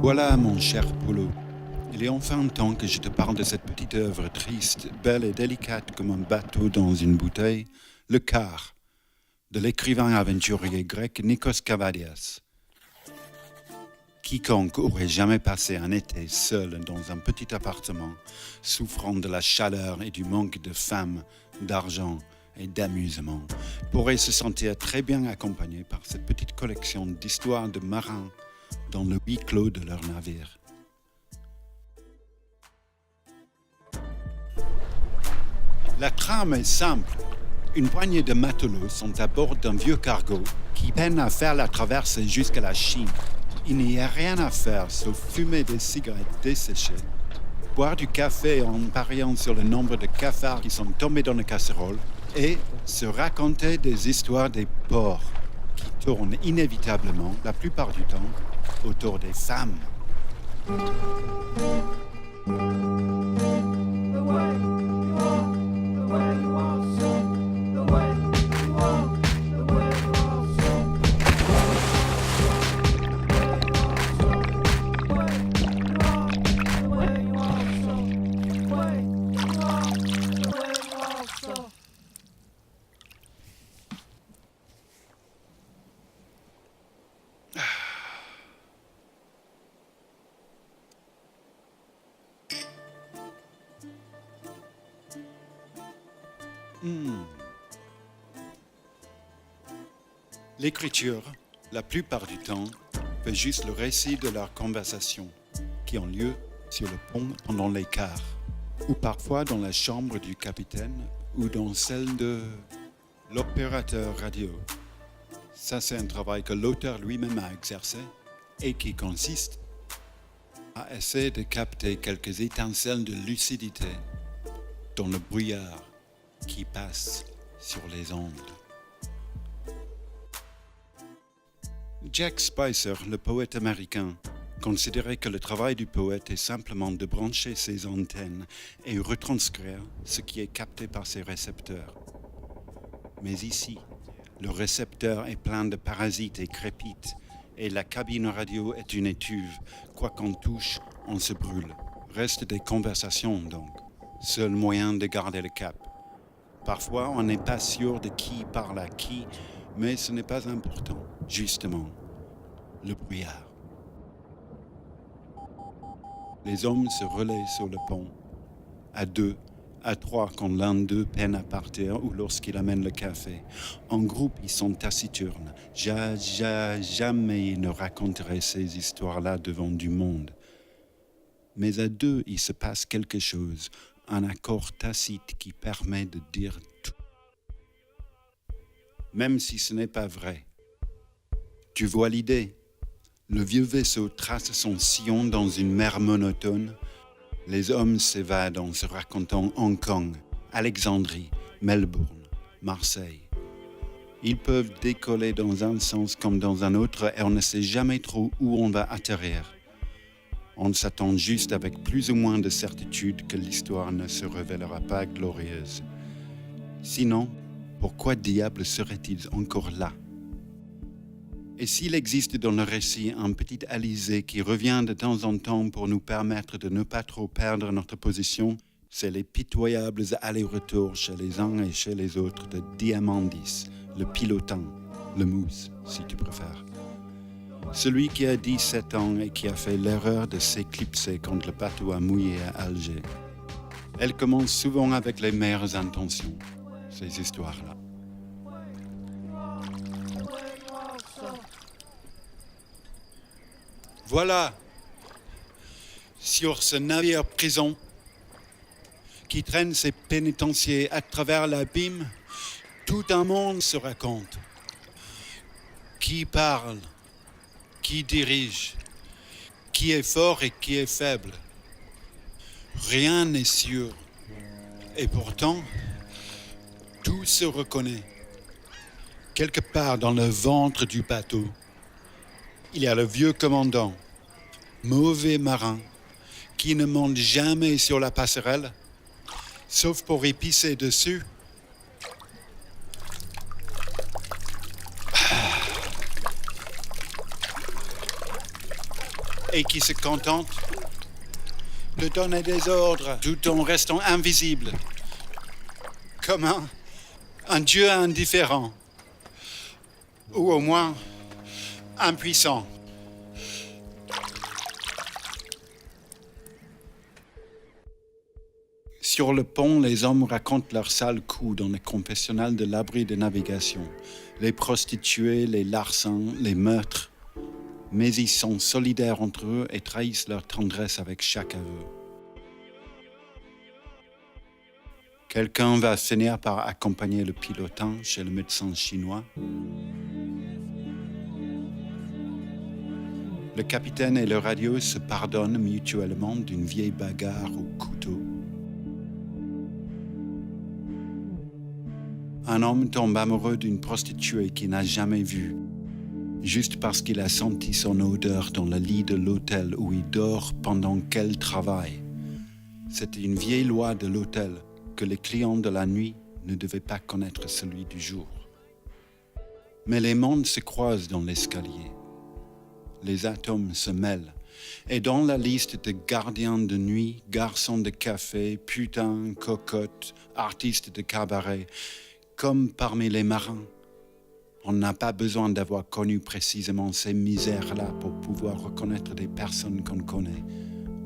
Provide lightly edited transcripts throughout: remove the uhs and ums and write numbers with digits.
Voilà, mon cher Polo. Il est enfin temps que je te parle de cette petite œuvre triste, belle et délicate comme un bateau dans une bouteille, Le Quart, de l'écrivain aventurier grec Nikos Kavadias. Quiconque aurait jamais passé un été seul dans un petit appartement, souffrant de la chaleur et du manque de femmes, d'argent et d'amusement, pourrait se sentir très bien accompagné par cette petite collection d'histoires de marins dans le huis clos de leur navire. La trame est simple. Une poignée de matelots sont à bord d'un vieux cargo qui peine à faire la traversée jusqu'à la Chine. Il n'y a rien à faire sauf fumer des cigarettes desséchées, boire du café en pariant sur le nombre de cafards qui sont tombés dans la casserole et se raconter des histoires des porcs qui tournent inévitablement, la plupart du temps, autour des femmes. L'écriture, la plupart du temps, fait juste le récit de leurs conversations qui ont lieu sur le pont pendant les quarts, ou parfois dans la chambre du capitaine ou dans celle de l'opérateur radio. Ça, c'est un travail que l'auteur lui-même a exercé et qui consiste à essayer de capter quelques étincelles de lucidité dans le brouillard qui passe sur les ondes. Jack Spicer, le poète américain, considérait que le travail du poète est simplement de brancher ses antennes et retranscrire ce qui est capté par ses récepteurs. Mais ici, le récepteur est plein de parasites et crépite, et la cabine radio est une étuve. Quoi qu'on touche, on se brûle. Reste des conversations donc, seul moyen de garder le cap. Parfois, on n'est pas sûr de qui parle à qui, mais ce n'est pas important, justement, le brouillard. Les hommes se relaient sur le pont, à deux, à trois quand l'un d'eux peine à partir ou lorsqu'il amène le café. En groupe, ils sont taciturnes. Jamais ils ne raconteraient ces histoires-là devant du monde. Mais à deux, il se passe quelque chose, un accord tacite qui permet de dire tout. Même si ce n'est pas vrai. Tu vois l'idée? Le vieux vaisseau trace son sillon dans une mer monotone. Les hommes s'évadent en se racontant Hong Kong, Alexandrie, Melbourne, Marseille. Ils peuvent décoller dans un sens comme dans un autre et on ne sait jamais trop où on va atterrir. On s'attend juste avec plus ou moins de certitude que l'histoire ne se révélera pas glorieuse. Sinon, pourquoi diable serait-il encore là? Et s'il existe dans le récit un petit alizé qui revient de temps en temps pour nous permettre de ne pas trop perdre notre position, c'est les pitoyables allers-retours chez les uns et chez les autres de Diamandis, le pilotant, le mousse, si tu préfères. Celui qui a 17 ans et qui a fait l'erreur de s'éclipser quand le bateau a mouillé à Alger. Elles commencent souvent avec les meilleures intentions, ces histoires-là. Voilà, sur ce navire prison qui traîne ses pénitenciers à travers l'abîme, tout un monde se raconte. Qui parle, qui dirige, qui est fort et qui est faible. Rien n'est sûr. Et pourtant, tout se reconnaît. Quelque part dans le ventre du bateau, il y a le vieux commandant, mauvais marin, qui ne monte jamais sur la passerelle, sauf pour y pisser dessus. et qui se contente de donner des ordres tout en restant invisible, comme un dieu indifférent, ou au moins impuissant. Sur le pont, les hommes racontent leurs sales coups dans le confessionnal de l'abri de navigation. Les prostituées, les larcins, les meurtres. Mais ils sont solidaires entre eux et trahissent leur tendresse avec chaque aveu. Quelqu'un va finir par accompagner le pilotin chez le médecin chinois. Le capitaine et le radio se pardonnent mutuellement d'une vieille bagarre au couteau. Un homme tombe amoureux d'une prostituée qu'il n'a jamais vue, juste parce qu'il a senti son odeur dans le lit de l'hôtel où il dort pendant qu'elle travaille. C'était une vieille loi de l'hôtel que les clients de la nuit ne devaient pas connaître celui du jour. Mais les mondes se croisent dans l'escalier. Les atomes se mêlent. Et dans la liste de gardiens de nuit, garçons de café, putains, cocottes, artistes de cabaret, comme parmi les marins, on n'a pas besoin d'avoir connu précisément ces misères-là pour pouvoir reconnaître des personnes qu'on connaît,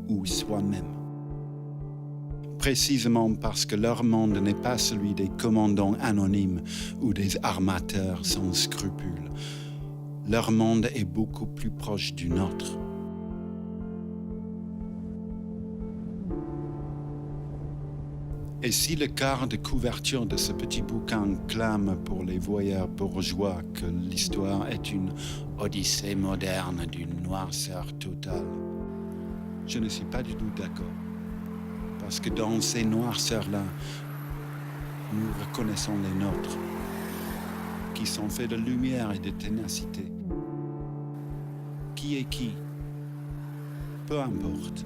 ou soi-même. Précisément parce que leur monde n'est pas celui des commandants anonymes ou des armateurs sans scrupules. Leur monde est beaucoup plus proche du nôtre. Et si le quart de couverture de ce petit bouquin clame pour les voyeurs bourgeois que l'histoire est une odyssée moderne d'une noirceur totale, je ne suis pas du tout d'accord. Parce que dans ces noirceurs-là, nous reconnaissons les nôtres, qui sont faits de lumière et de ténacité. Qui est qui? Peu importe.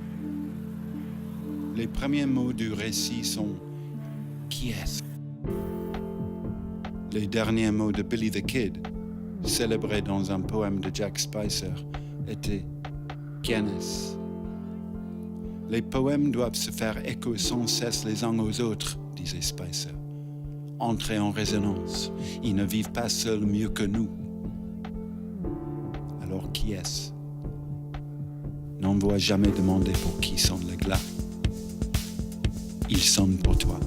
Les premiers mots du récit sont « Qui est-ce » Les derniers mots de Billy the Kid, célébrés dans un poème de Jack Spicer, étaient « Qui est-ce » Les poèmes doivent se faire écho sans cesse les uns aux autres, disait Spicer. Entrer en résonance, ils ne vivent pas seuls mieux que nous. Alors qui est-ce? N'envoie jamais demander pour qui sonne le glas. Il sonne pour toi.